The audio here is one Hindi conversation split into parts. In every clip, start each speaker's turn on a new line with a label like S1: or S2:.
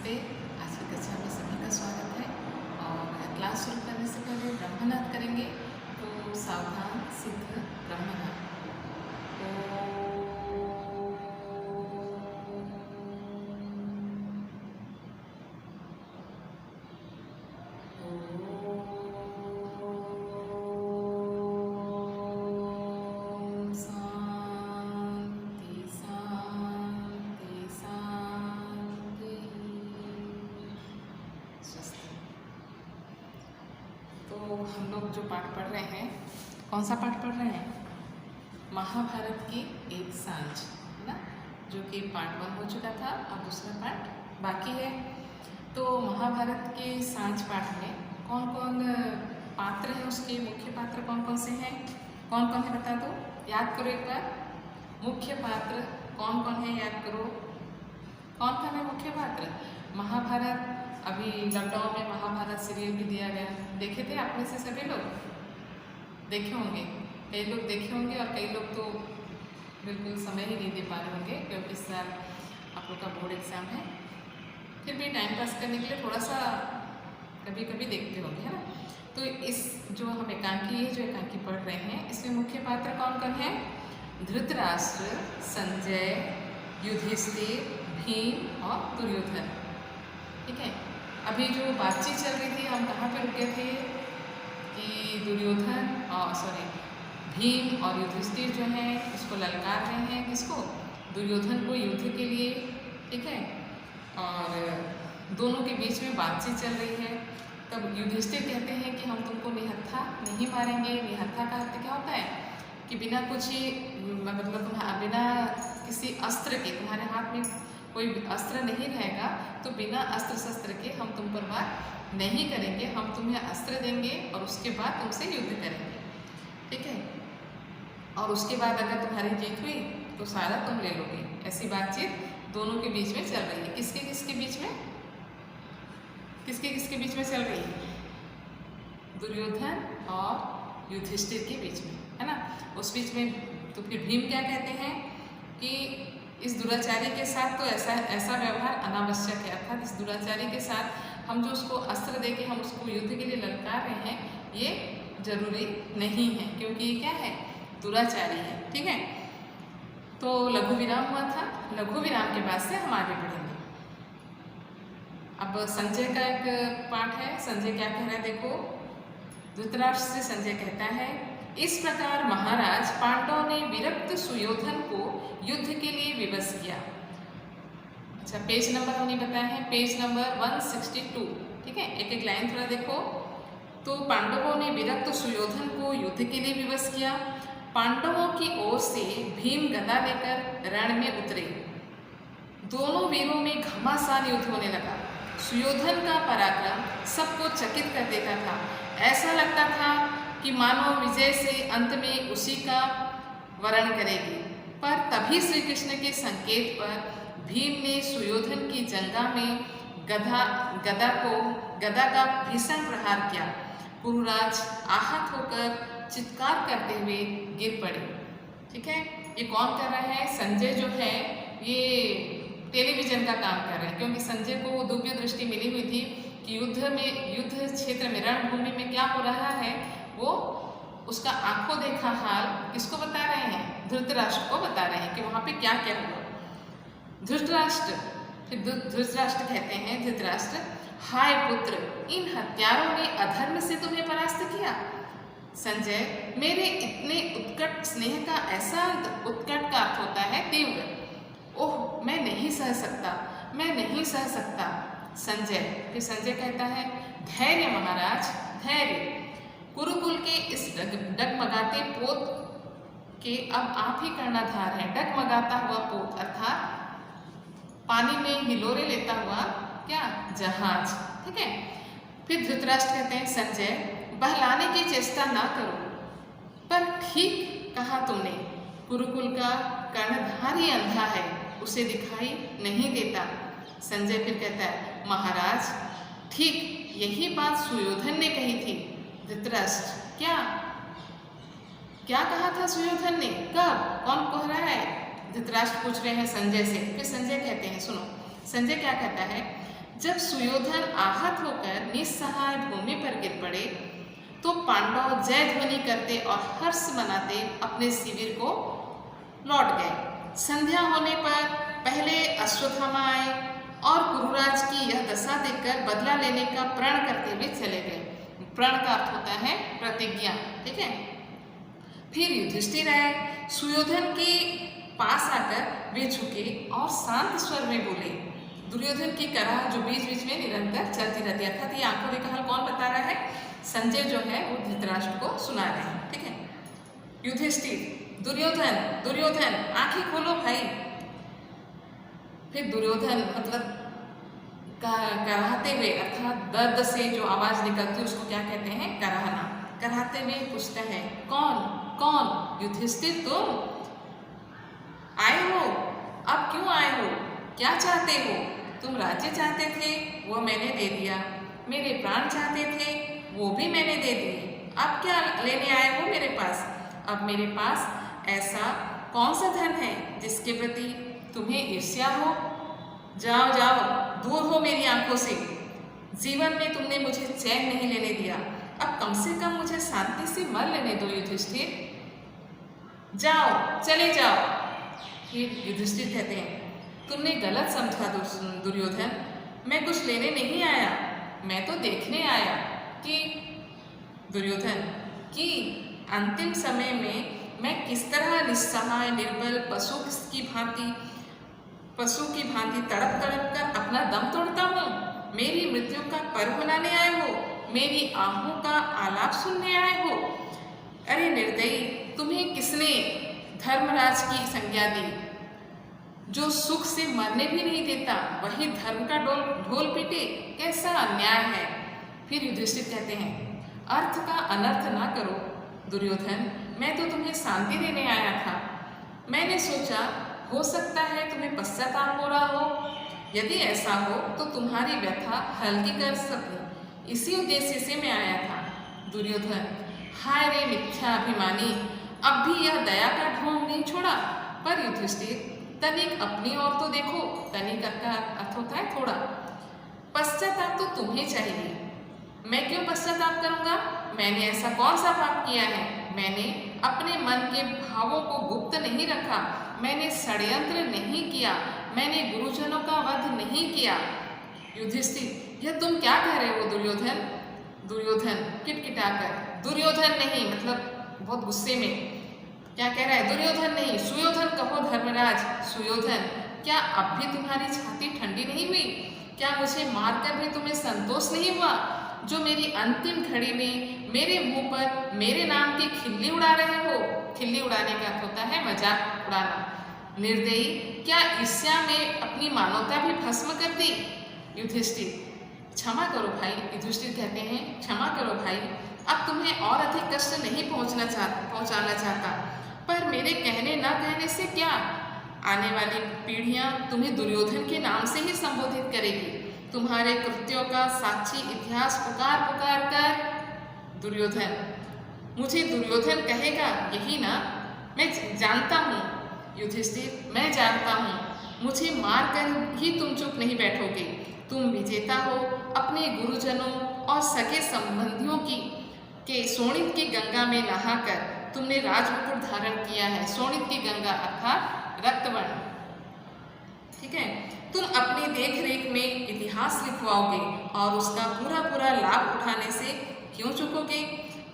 S1: नमस्ते। आज की कक्षा में सभी का स्वागत है और क्लास शुरू करने से पहले ब्रह्मनाद करेंगे। तो सावधान सिद्ध ब्रह्मनाद। तो हम लोग जो पाठ पढ़ रहे हैं, कौन सा पाठ पढ़ रहे हैं? महाभारत की एक सांझ, है ना, जो कि पार्ट 1 हो चुका था। अब दूसरा पार्ट बाकी है। तो महाभारत के सांझ पाठ में कौन कौन पात्र हैं, उसके मुख्य पात्र कौन कौन से हैं, कौन कौन है बता दो, याद करो एक बार। मुख्य पात्र कौन कौन है, याद करो। कौन कौन है मुख्य पात्र? महाभारत, अभी लॉकडाउन में महाभारत सीरियल भी दिया गया, देखे थे आप में से सभी लोग? देखे होंगे, कई लोग देखे होंगे और कई लोग तो बिल्कुल समय ही नहीं दे पा रहे होंगे, क्योंकि इस साल आप लोग का बोर्ड एग्ज़ाम है। फिर भी टाइम पास करने के लिए थोड़ा सा कभी कभी देखते होंगे, है ना। तो इस जो हम एकांकी जो एकांकी पढ़ रहे हैं, इसमें मुख्य पात्र कौन कौन है? धृतराष्ट्र, संजय, युधिष्ठिर, भीम और दुर्योधन। ठीक है। अभी जो बातचीत चल रही थी, हम कहाँ पर रुके थे कि दुर्योधन भीम और युधिष्ठिर जो है इसको ललकार रहे हैं। किसको? दुर्योधन को युद्ध के लिए। ठीक है। और दोनों के बीच में बातचीत चल रही है। तब युधिष्ठिर कहते हैं कि हम तुमको निहत्था नहीं मारेंगे। निहत्था का अर्थ क्या होता है कि बिना कुछ ही मतलब बिना किसी अस्त्र के, तुम्हारे हाथ में कोई अस्त्र नहीं रहेगा तो बिना अस्त्र शस्त्र के हम तुम पर वार नहीं करेंगे। हम तुम्हें अस्त्र देंगे और उसके बाद तुमसे युद्ध करेंगे। ठीक है। और उसके बाद अगर तुम्हारी जीत हुई तो सारा तुम ले लोगे। ऐसी बातचीत दोनों के बीच में चल रही है। किसके किसके बीच में? किसके किसके बीच में चल रही है? दुर्योधन और युधिष्ठिर के बीच में, है ना। उस बीच में तो फिर भीम क्या कहते हैं कि इस दुराचारी के साथ तो ऐसा व्यवहार अनावश्यक है। अर्थात इस दुराचारी के साथ हम जो उसको अस्त्र दे के हम उसको युद्ध के लिए ललकार रहे हैं, ये जरूरी नहीं है, क्योंकि ये क्या है? दुराचारी है। ठीक है। तो लघु विराम हुआ था। लघु विराम के बाद से हम आगे बढ़ेंगे। अब संजय का एक पाठ है। संजय क्या कह रहा है देखो। धृतराष्ट्र से संजय कहता है, इस प्रकार महाराज पांडवों ने विरक्त सुयोधन को युद्ध के लिए विवश किया। अच्छा, पेज नंबर हमने बताया है, पेज नंबर 162। ठीक है। एक एक लाइन थोड़ा देखो। तो पांडवों ने विरक्त सुयोधन को युद्ध के लिए विवश किया। पांडवों की ओर से भीम गदा लेकर रण में उतरे। दोनों वीरों में घमासान युद्ध होने लगा। सुयोधन का पराक्रम सबको चकित कर देता था। ऐसा लगता था कि मानो विजय से अंत में उसी का वर्ण करेगी। पर तभी श्री कृष्ण के संकेत पर भीम ने सुयोधन की जंगा में गदा का भीषण प्रहार किया। पुरुराज आहत होकर चित्कार करते हुए गिर पड़े। ठीक है। ये कौन कर रहा है? संजय जो है ये टेलीविजन का काम कर रहे हैं, क्योंकि संजय को दिव्य दृष्टि मिली हुई थी कि युद्ध क्षेत्र में, रणभूमि में क्या हो रहा है, वो उसका आंखों देखा हाल किसको बता रहे हैं? धृतराष्ट्र को बता रहे हैं कि वहाँ पे क्या क्या हुआ। धृतराष्ट्र कहते हैं, धृतराष्ट्र, हाय पुत्र, इन हत्यारों ने अधर्म से तुम्हें परास्त किया। संजय, मेरे इतने उत्कट स्नेह का ऐसा उत्कट का अर्थ होता है तीव्र। ओह, मैं नहीं सह सकता, मैं नहीं सह सकता। संजय, फिर संजय कहता है, धैर्य महाराज, धैर्य। कुरुकुल के इस डगमगाते पोत के अब आप ही कर्णधार हैं। डगमगाता हुआ पोत अर्थात पानी में हिलोरे लेता हुआ क्या? जहाज। ठीक है। फिर धृतराष्ट्र कहते हैं, संजय, बहलाने की चेष्टा ना करो। पर ठीक कहा तुमने, कुरुकुल का कर्णधार ही अंधा है, उसे दिखाई नहीं देता। संजय फिर कहता है, महाराज, ठीक यही बात सुयोधन ने कही थी। धृतराष्ट्र, क्या कहा था सुयोधन ने? कब? कौन कह रहा है? धृतराष्ट्र पूछ रहे हैं संजय से। फिर संजय कहते हैं, सुनो, संजय क्या कहता है, जब सुयोधन आहत होकर निस्सहाय भूमि पर गिर पड़े तो पांडव जय ध्वनि करते और हर्ष मनाते अपने शिविर को लौट गए। संध्या होने पर पहले अश्वत्थामा आए और कुरुराज की यह दशा देखकर बदला लेने का प्रण करते हुए चले गए। प्रण का अर्थ होता है प्रतिज्ञा, ठीक है। फिर युधिष्ठिर आए, सुयोधन के पास आकर वे झुके और शांत स्वर में बोले। दुर्योधन की कराह जो बीच बीच में निरंतर चलती रहती है, अर्थात ये आंखों देखा हाल कौन बता रहा है? संजय जो है वो धृतराष्ट्र को सुना रहे हैं, ठीक है। युधिष्ठिर, दुर्योधन दुर्योधन आंखें खोलो भाई। फिर दुर्योधन मतलब कराहते हुए, अर्थात दर्द से जो आवाज निकलती है उसको क्या कहते हैं? कराहना। कराहते हुए पूछता है, कौन कौन? युधिष्ठिर, तुम आए हो? अब क्यों आए हो? क्या चाहते हो? तुम राज्य चाहते थे, वो मैंने दे दिया। मेरे प्राण चाहते थे, वो भी मैंने दे दिए। अब क्या लेने आए हो मेरे पास? अब मेरे पास ऐसा कौन सा धन है जिसके प्रति तुम्हें ईर्ष्या हो? जाओ जाओ, दूर हो मेरी आंखों से। जीवन में तुमने मुझे चैन नहीं लेने दिया, अब कम से कम मुझे शांति से मर लेने दो युधिष्ठिर। जाओ, चले जाओ। फिर युधिष्ठिर कहते हैं, तुमने गलत समझा दुर्योधन, मैं कुछ लेने नहीं आया, मैं तो देखने आया कि दुर्योधन कि अंतिम समय में मैं किस तरह निस्सहाय निर्बल पशु की भांति तड़प तड़प कर अपना दम तोड़ता हूँ। मेरी मृत्यु का पर्व मनाने आए हो? मेरी आहों का आलाप सुनने आए हो? अरे निर्दयी, तुम्हें किसने धर्मराज की संज्ञा दी? जो सुख से मरने भी नहीं देता वही धर्म का ढोल पीटे, कैसा अन्याय है। फिर युधिष्ठिर कहते हैं, अर्थ का अनर्थ ना करो दुर्योधन, मैं तो तुम्हें शांति देने आया था। मैंने सोचा हो सकता है तुम्हें पश्चाताप हो रहा हो, यदि ऐसा हो तो तुम्हारी व्यथा हल्की कर सकूं, इसी उद्देश्य से मैं आया था। दुर्योधन, हाय रे मिथ्याभिमानी, अब भी यह दया का ढोंग नहीं छोड़ा। पर युधिष्ठिर, तनिक अपनी ओर तो देखो। तनिक का अर्थ होता है थोड़ा। पश्चाताप तो तुम्हें चाहिए, मैं क्यों पश्चाताप करूंगा? मैंने ऐसा कौन सा पाप किया है? मैंने अपने मन के भावों को गुप्त नहीं रखा, मैंने षड्यंत्र नहीं किया, मैंने गुरुजनों का वध नहीं किया। युधिष्ठिर, यह तुम क्या कह रहे हो दुर्योधन? दुर्योधन किटकिटाकर, दुर्योधन नहीं, मतलब बहुत गुस्से में क्या कह रहा है? दुर्योधन नहीं, सुयोधन कहो धर्मराज। सुयोधन, क्या अब भी तुम्हारी छाती ठंडी नहीं हुई? क्या मुझे मारकर भी तुम्हें संतोष नहीं हुआ, जो मेरी अंतिम घड़ी में मेरे मुंह पर मेरे नाम की खिल्ली उड़ा रहे हो? खिल्ली उड़ाने का अर्थ होता है मजाक उड़ाना। निर्दयी, क्या ईर्ष्या में अपनी मानवता भी भस्म कर दी? युधिष्ठिर, क्षमा करो भाई। युधिष्ठिर कहते हैं, क्षमा करो भाई, अब तुम्हें और अधिक कष्ट नहीं पहुंचाना चाहता, पर मेरे कहने न कहने से क्या, आने वाली पीढ़ियां तुम्हें दुर्योधन के नाम से ही संबोधित करेगी। तुम्हारे कृत्यों का साक्षी इतिहास पुकार पुकार कर दुर्योधन, मुझे दुर्योधन कहेगा, यही ना? मैं जानता हूँ युधिष्ठिर, मैं जानता हूँ, मुझे मार कर ही तुम चुप नहीं बैठोगे। तुम विजेता हो। अपने गुरुजनों और सगे संबंधियों के शोणित की गंगा में नहाकर तुमने राजमुकुट धारण किया है। शोणित की गंगा अर्थात रक्तवर्ण, ठीक है। तुम अपनी देख रेख में इतिहास लिखवाओगे और उसका पूरा पूरा लाभ उठाने से क्यों चुकोगे?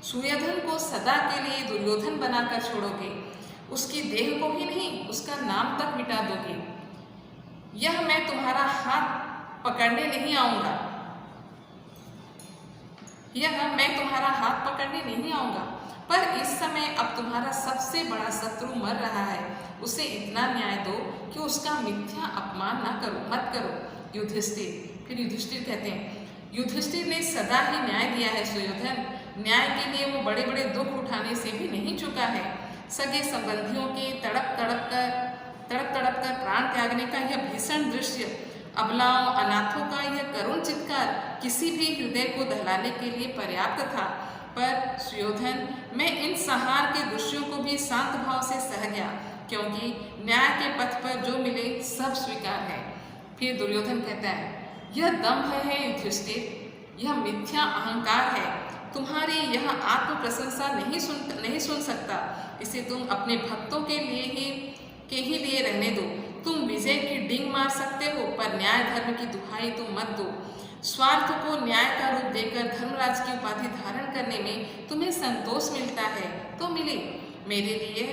S1: सुयोधन को सदा के लिए दुर्योधन बनाकर छोड़ोगे, उसकी देह को ही नहीं उसका नाम तक मिटा दोगे। यह मैं तुम्हारा हाथ पकड़ने नहीं आऊंगा, पर इस समय अब तुम्हारा सबसे बड़ा शत्रु मर रहा है, उसे इतना न्याय दो कि उसका मिथ्या अपमान मत करो युधिष्ठिर। फिर युधिष्ठिर कहते हैं, युधिष्ठिर ने सदा ही न्याय दिया है सुयोधन, न्याय के लिए वो बड़े बड़े दुख उठाने से भी नहीं चुका है। सगे संबंधियों के तड़प तड़प कर प्राण त्यागने का यह भीषण दृश्य, अबलाओं अनाथों का यह करुण चित्कार किसी भी हृदय को दहलाने के लिए पर्याप्त था। पर सुयोधन, मैं इन संहार के दृश्यों को भी शांत भाव से सह गया, क्योंकि न्याय के पथ पर जो मिले सब स्वीकार है। फिर दुर्योधन कहता है, यह दंभ है युधिष्ठिर, यह मिथ्या अहंकार है। तुम्हारी यह आत्म प्रशंसा नहीं सुन सकता। इसे तुम अपने भक्तों के ही लिए रहने दो। तुम विजय की डींग मार सकते हो, पर न्याय धर्म की दुहाई तुम मत दो। स्वार्थ को न्याय का रूप देकर धर्मराज की उपाधि धारण करने में तुम्हें संतोष मिलता है तो मिले, मेरे लिए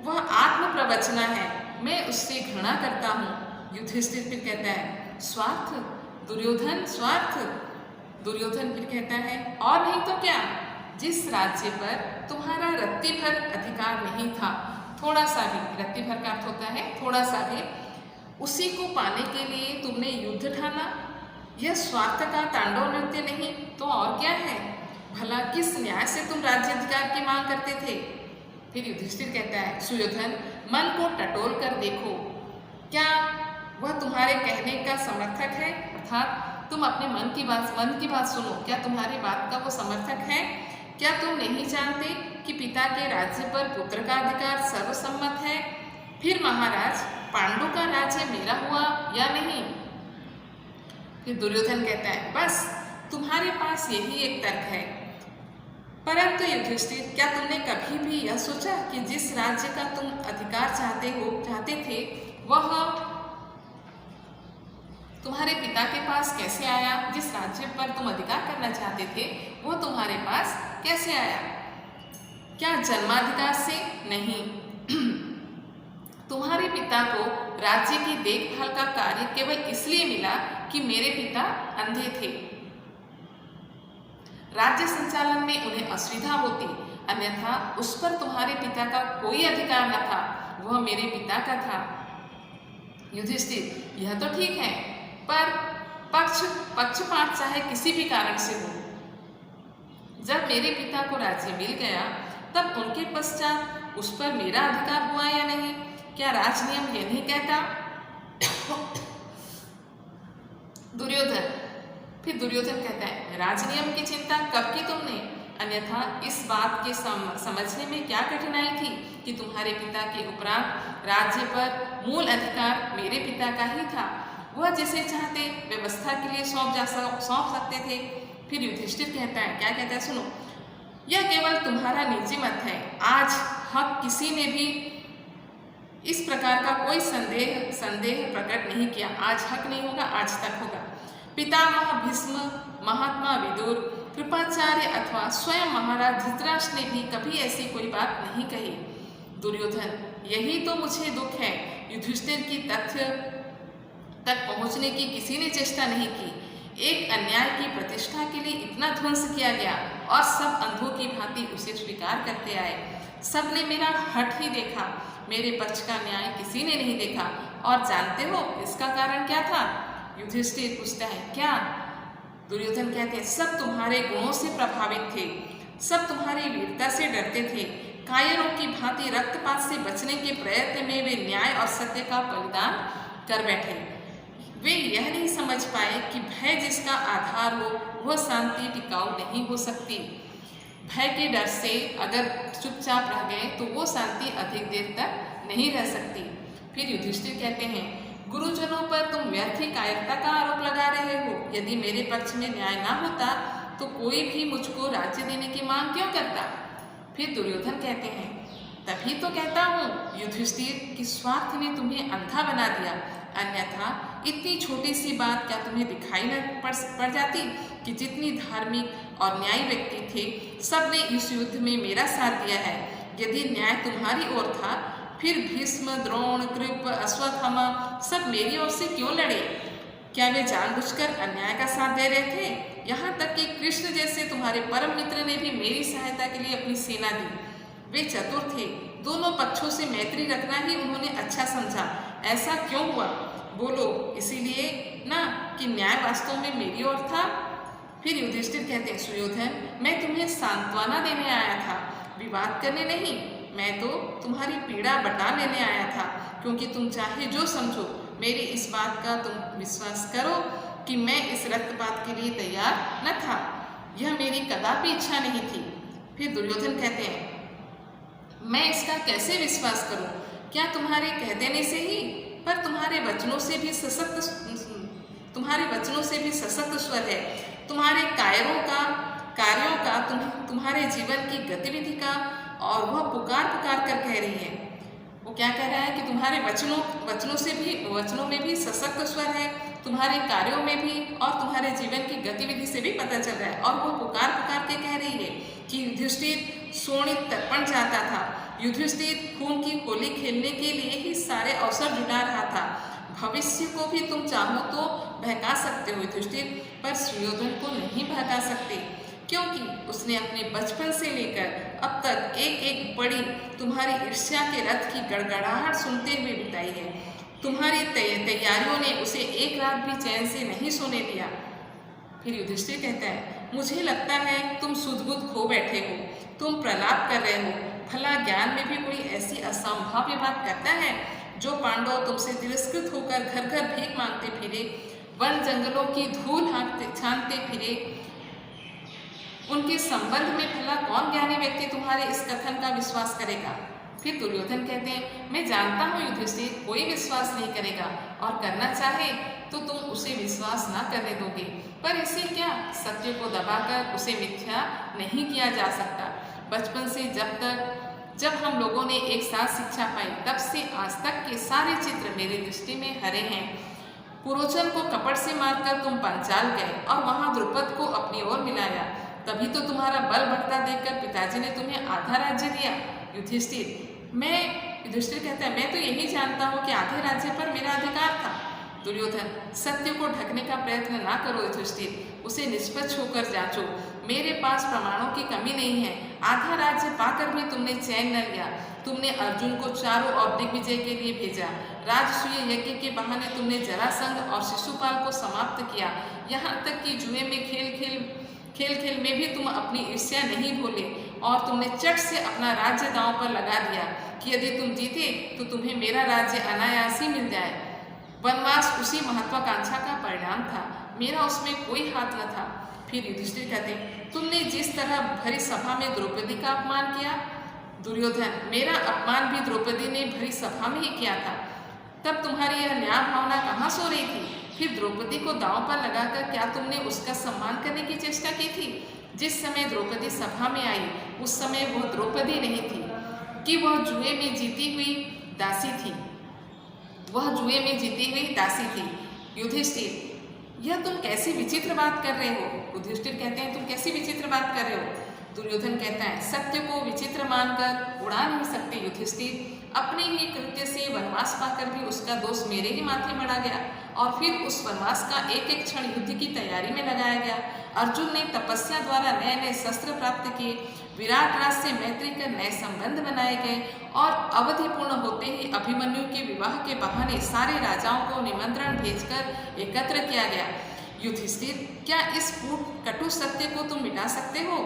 S1: वह आत्म प्रवचना है, मैं उससे घृणा करता हूँ। युधिष्ठिर फिर कहता है स्वार्थ दुर्योधन, स्वार्थ। दुर्योधन फिर कहता है और नहीं तो क्या, जिस राज्य पर तुम्हारा रत्ती भर अधिकार नहीं था, थोड़ा सा भी, रत्ती भर का अर्थ होता है थोड़ा सा भी, उसी को पाने के लिए तुमने युद्ध ठाना। यह स्वार्थ का तांडव नृत्य नहीं तो और क्या है? भला किस न्याय से तुम राज्य अधिकार की मांग करते थे? फिर युधिष्ठिर कहता है सुयोधन, मन को टटोल कर देखो, क्या वह तुम्हारे कहने का समर्थक है? अर्थात तुम अपने मन की बात सुनो, क्या तुम्हारी बात का वो समर्थक है? क्या तुम नहीं जानते कि पिता के राज्य पर पुत्र का अधिकार सर्वसम्मत है? फिर महाराज, पांडु का राज्य मेरा हुआ या नहीं? फिर दुर्योधन कहता है बस तुम्हारे पास यही एक तर्क है। परंतु युधिष्ठिर, क्या तुमने कभी भी यह सोचा कि जिस राज्य का तुम अधिकार चाहते थे वह तुम्हारे पिता के पास कैसे आया? जिस राज्य पर तुम अधिकार करना चाहते थे वो तुम्हारे पास कैसे आया? क्या जन्माधिकार से? नहीं। तुम्हारे पिता को राज्य की देखभाल का कार्य केवल इसलिए मिला कि मेरे पिता अंधे थे। राज्य संचालन में उन्हें असुविधा होती, अन्यथा उस पर तुम्हारे पिता का कोई अधिकार न था, वह मेरे पिता का था। युधिष्ठिर, यह तो ठीक है, पर पक्षपात चाहे किसी भी कारण से हो, जब मेरे पिता को राज्य मिल गया तब उनके पश्चात उस पर मेरा अधिकार हुआ या नहीं? क्या राजनियम यह नहीं कहता? दुर्योधन। फिर दुर्योधन कहता है राजनियम की चिंता कब की तुमने? अन्यथा इस बात के समझने में क्या कठिनाई थी कि तुम्हारे पिता के उपरांत राज्य पर मूल अधिकार मेरे पिता का ही था। वह जिसे चाहते व्यवस्था के लिए सौंप सकते थे। फिर युधिष्ठिर कहता है, क्या कहता है सुनो, यह केवल तुम्हारा निजी मत है। आज हक किसी ने भी इस प्रकार का कोई संदेह प्रकट नहीं किया। आज हक नहीं होगा, आज तक होगा। पितामह भीष्म, महात्मा विदुर, कृपाचार्य अथवा स्वयं महाराज धृतराष्ट्र ने भी कभी ऐसी कोई बात नहीं कही। दुर्योधन, यही तो मुझे दुख है। युधिष्ठिर की तथ्य तक पहुंचने की किसी ने चेष्टा नहीं की। एक अन्याय की प्रतिष्ठा के लिए इतना ध्वंस किया गया और सब अंधों की भांति उसे स्वीकार करते आए। सबने मेरा हठ ही देखा, मेरे पक्ष का न्याय किसी ने नहीं देखा। और जानते हो इसका कारण क्या था? युधिष्ठिर पूछता है, क्या? दुर्योधन कहते हैं, सब तुम्हारे गुणों से प्रभावित थे, सब तुम्हारी वीरता से डरते थे। कायरों की भांति रक्तपात से बचने के प्रयत्न में वे न्याय और सत्य का बलिदान कर बैठे। वे यह नहीं समझ पाए कि भय जिसका आधार हो वह शांति टिकाऊ नहीं हो सकती। भय के डर से अगर चुपचाप रह गए तो वो शांति अधिक देर तक नहीं रह सकती। फिर युधिष्ठिर कहते हैं, गुरुजनों पर तुम व्यर्थ ही कायरता का आरोप लगा रहे हो। यदि मेरे पक्ष में न्याय ना होता तो कोई भी मुझको राज्य देने की मांग क्यों करता? फिर दुर्योधन कहते हैं, तभी तो कहता हूँ युधिष्ठिर कि स्वार्थ ने तुम्हें अंधा बना दिया, अन्यथा इतनी छोटी सी बात क्या तुम्हें दिखाई न पड़ जाती कि जितनी धार्मिक और न्यायी व्यक्ति थे सबने इस युद्ध में मेरा साथ दिया है। यदि न्याय तुम्हारी ओर था फिर भीष्म, द्रोण, कृप, अश्वत्थामा सब मेरी ओर से क्यों लड़े? क्या वे जानबूझकर अन्याय का साथ दे रहे थे? यहाँ तक कि कृष्ण जैसे तुम्हारे परम मित्र ने भी मेरी सहायता के लिए अपनी सेना दी। वे चतुर थे, दोनों पक्षों से मैत्री रखना ही उन्होंने अच्छा समझा। ऐसा क्यों हुआ? बोलो, इसीलिए ना कि न्याय वास्तव में मेरी ओर था? फिर युधिष्ठिर कहते हैं, सुयोधन, मैं तुम्हें सांत्वना देने आया था, विवाद करने नहीं। मैं तो तुम्हारी पीड़ा बटा लेने आया था, क्योंकि तुम चाहे जो समझो मेरी इस बात का तुम विश्वास करो कि मैं इस रक्तपात के लिए तैयार न था। यह मेरी कदापि इच्छा नहीं थी। फिर दुर्योधन कहते हैं, मैं इसका कैसे विश्वास करूं? क्या तुम्हारे कह देने से ही? पर तुम्हारे वचनों से भी तुम्हारे वचनों से भी सशक्त स्वर है, तुम्हारे कार्यों का तुम्हारे जीवन की गतिविधि का, और वह पुकार पुकार कर कह रही है। वो क्या कह रहा है कि तुम्हारे वचनों में भी सशक्त स्वर है, तुम्हारे कार्यों में भी और तुम्हारे जीवन की गतिविधि से भी पता चल रहा है। और वो पुकार पुकार के कह रही है कि युधिष्ठिर शोणित तर्पण चाहता था, युधिष्ठिर खून की होली खेलने के लिए ही सारे अवसर जुटा रहा था। भविष्य को भी तुम चाहो तो बहका सकते हो युधिष्ठिर, पर सुयोधन को नहीं बहका सकते, क्योंकि उसने अपने बचपन से लेकर अब तक एक एक बड़ी तुम्हारी ईर्ष्या के रथ की गड़गड़ाहट सुनते हुए बिताई है। तुम्हारी तैयारियों ने उसे एक रात भी चैन से नहीं सोने दिया। फिर युधिष्ठिर कहता है, मुझे लगता है तुम सुध-बुध खो बैठे हो, तुम प्रलाप कर रहे हो। भला ज्ञान में भी कोई ऐसी असंभाव्य बात करता है? जो पांडव तुमसे तिरस्कृत होकर घर घर भीख मांगते फिरे, वन जंगलों की धूल छानते फिरे, उनके संबंध में भला कौन ज्ञानी व्यक्ति तुम्हारे इस कथन का विश्वास करेगा? फिर दुर्योधन कहते हैं, मैं जानता हूँ युधिष्ठिर कोई विश्वास नहीं करेगा, और करना चाहे तो तुम उसे विश्वास ना करने दोगे, पर इसे क्या, सत्य को दबाकर उसे मिथ्या नहीं किया जा सकता। बचपन से जब हम लोगों ने एक साथ शिक्षा पाई, तब से आज तक के सारे चित्र मेरी दृष्टि में हरे हैं। पुरोचन को कपट से मारकर तुम पंचाल गए और वहां द्रुपद को अपनी ओर मिलाया, तभी तो तुम्हारा बल बढ़ता देखकर पिताजी ने तुम्हें आधा राज्य दिया। युधिष्ठिर कहता है, मैं तो यही जानता हूँ कि आधे राज्य पर मेरा अधिकार था। दुर्योधन, सत्य को ढकने का प्रयत्न ना करो युधिष्ठिर, उसे निष्पक्ष होकर जांचो। मेरे पास प्रमाणों की कमी नहीं है। आधा राज्य पाकर भी तुमने चैन न लिया। तुमने अर्जुन को चारों ओर दिग्विजय के लिए भेजा। राजसूय यज्ञ के बहाने तुमने जरासंध और शिशुपाल को समाप्त किया। यहाँ तक कि जुए में खेल में भी तुम अपनी ईर्ष्या नहीं भूले, और तुमने चट से अपना राज्य दांव पर लगा दिया कि यदि तुम जीते तो तुम्हें मेरा राज्य अनायास ही मिल जाए। वनवास उसी महत्वाकांक्षा का परिणाम था, मेरा उसमें कोई हाथ न था। फिर युधिष्ठिर कहते, तुमने जिस तरह भरी सभा में द्रौपदी का अपमान किया, दुर्योधन, मेरा अपमान भी द्रौपदी ने भरी सभा में ही किया था। तब तुम्हारी यह न्याय भावना कहाँ सो रही थी? फिर द्रौपदी को दांव पर लगाकर क्या तुमने उसका सम्मान करने की चेष्टा की थी? जिस समय द्रौपदी सभा में आई, उस समय वह द्रौपदी नहीं थी कि वह जुए में जीती हुई दासी थी। युधिष्ठिर, यह तुम कैसी विचित्र बात कर रहे हो? युधिष्ठिर कहते हैं, तुम कैसी विचित्र बात कर रहे हो? दुर्योधन कहता है, सत्य को विचित्र मानकर उड़ा नहीं सकते युधिष्ठिर। अपने ही कृत्य से वनवास पाकर भी उसका दोष मेरे ही माथे मढ़ा गया, और फिर उस वनवास का एक एक क्षण युद्ध की तैयारी में लगाया गया। अर्जुन ने तपस्या द्वारा नए नए शस्त्र प्राप्त किए, विराट राज से मैत्री कर नए संबंध बनाए गए, और अवधि पूर्ण होते ही अभिमन्यु के विवाह के बहाने सारे राजाओं को निमंत्रण भेजकर एकत्र किया गया। युधिष्ठिर, क्या इस कटु सत्य को तुम मिटा सकते हो?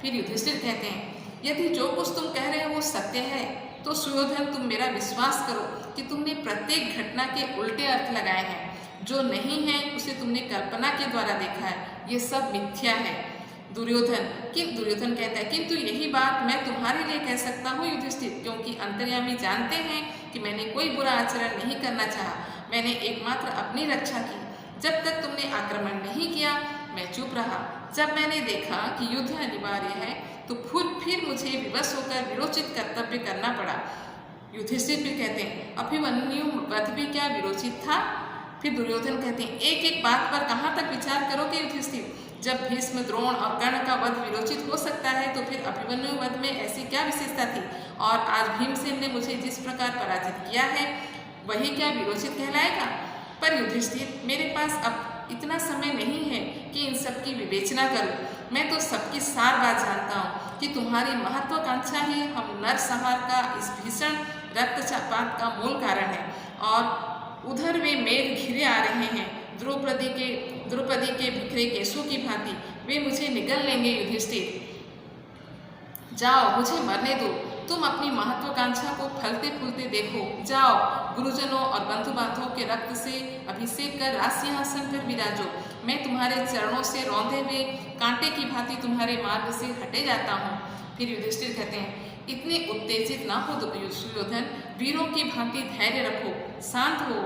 S1: फिर युधिष्ठिर कहते हैं, यदि जो कुछ तुम कह रहे हो वो सत्य है, तो सुयोधन, तुम मेरा विश्वास करो कि तुमने प्रत्येक घटना के उल्टे अर्थ लगाए हैं। जो नहीं है उसे तुमने कल्पना के द्वारा देखा है, ये सब मिथ्या है। दुर्योधन कहता है, किंतु यही बात मैं तुम्हारे लिए कह सकता हूँ युधिष्ठिर, क्योंकि अंतर्यामी जानते हैं कि मैंने कोई बुरा आचरण नहीं करना चाहा। मैंने एकमात्र अपनी रक्षा की। जब तक तुमने आक्रमण नहीं किया, मैं चुप रहा। जब मैंने देखा कि युद्ध अनिवार्य है, तो फिर मुझे विवश होकर विरोचित कर्तव्य करना पड़ा। युधिष्ठिर फिर कहते हैं, अभिमन्यु वध भी क्या विरोचित था? फिर दुर्योधन कहते हैं, एक एक बात पर कहाँ तक विचार करोगे युधिष्ठिर? जब भीष्म, द्रोण और कर्ण का वध विरोचित हो सकता है, तो फिर अभिमन्यु वध में ऐसी क्या विशेषता थी? और आज भीमसेन ने मुझे जिस प्रकार पराजित किया है, वही क्या विरोचित कहलाएगा? पर युधिष्ठिर, मेरे पास अब इतना समय नहीं है कि इन सब की विवेचना करूं। मैं तो सबकी सार बात जानता हूँ कि तुम्हारी महत्वाकांक्षा ही हम नरसंहार का इस भीषण रक्तपात का मूल कारण है, और उधर वे मेघ घिरे आ रहे हैं, द्रौपदी के बिखरे केशों की भांति वे मुझे निगल लेंगे। युधिष्ठिर, जाओ, मुझे मरने दो। तुम अपनी महत्वाकांक्षा को फलते फूलते देखो। जाओ, गुरुजनों और बंधु बांधवों के रक्त से अभिषेक कर राजसिंहासन पर विराजो। मैं तुम्हारे चरणों से रौंदे हुए कांटे की भांति तुम्हारे मार्ग से हटे जाता हूँ। फिर युधिष्ठिर कहते हैं, इतने उत्तेजित ना हो सुयोधन, वीरों की भांति धैर्य रखो, शांत हो।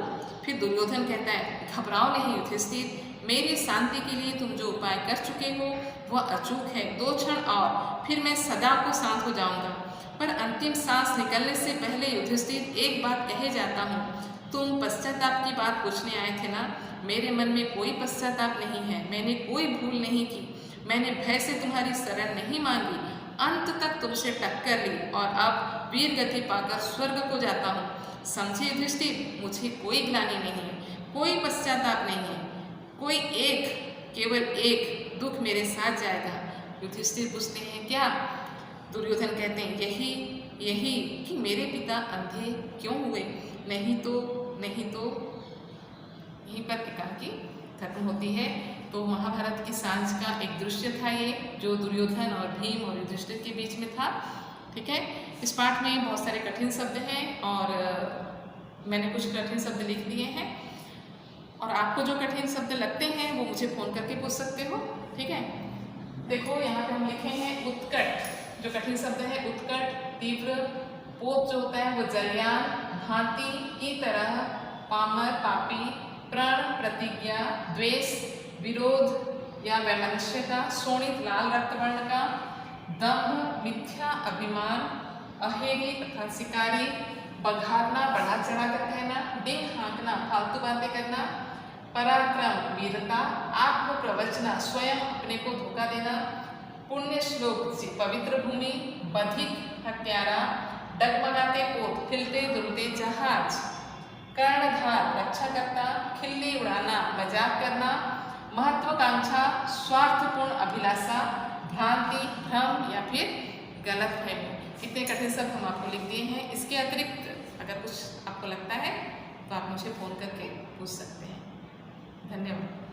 S1: फिर दुर्योधन कहता है, घबराओ नहीं युधिष्ठिर, मेरी शांति के लिए तुम जो उपाय कर चुके हो वह अचूक है। 2 क्षण और फिर मैं सदा को शांत हो जाऊंगा। पर अंतिम सांस निकलने से पहले युधिष्ठिर एक बात कहे जाता हूँ, तुम पश्चाताप की बात पूछने आए थे ना, मेरे मन में कोई पश्चाताप नहीं है। मैंने कोई भूल नहीं की, मैंने भय से तुम्हारी शरण नहीं मांगी, अंत तक तुमसे टक्कर ली और अब वीर गति पाकर स्वर्ग को जाता हूँ। समझे युधिष्ठिर, मुझे कोई ग्लानि नहीं है, कोई पश्चाताप नहीं है, कोई केवल एक दुख मेरे साथ जाएगा। युधिष्ठिर पूछते हैं क्या? दुर्योधन कहते हैं यही कि मेरे पिता अंधे क्यों हुए, नहीं तो यहीं पर एकांकी खत्म होती है। तो महाभारत की सांझ का एक दृश्य था ये, जो दुर्योधन और भीम और युधिष्ठिर के बीच में था। ठीक है, इस पाठ में बहुत सारे कठिन शब्द हैं और मैंने कुछ कठिन शब्द लिख दिए हैं, और आपको जो कठिन शब्द लगते हैं वो मुझे फ़ोन करके पूछ सकते हो। ठीक है, देखो यहाँ पे हम लिखे हैं उत्कट, जो कठिन शब्द है उत्कट, तीव्र, पोत जो होता है वो जलयान, भांति, की तरह, पामर, पापी, प्रण, प्रतिज्ञा, द्वेष, विरोध या वैमनस्यता, शोणित, लाल रक्तवर्ण का, दम्भ, मिथ्या अभिमान, अहेरी तथा शिकारी, बघारना, बढ़ा चढ़ा कर कहना, डिंग हाँकना, फालतू बातें करना, पराक्रम, वीरता, आत्म प्रवचना, स्वयं अपने को धोखा देना, पुण्य श्लोक, पवित्र भूमि, बधिक, हत्यारा, डगमगाते पोत, हिलते डुलते जहाज, कर्णधार, रक्षा करता, खिल्ली उड़ाना, मजाक करना, महत्वाकांक्षा, स्वार्थपूर्ण अभिलाषा, भ्रांति, भ्रम या फिर गलत फहमी। कितने कठिन शब्द हम आपको लिख दिए हैं। इसके अतिरिक्त अगर कुछ आपको लगता है तो आप मुझे फ़ोन करके पूछ सकते हैं। धन्यवाद।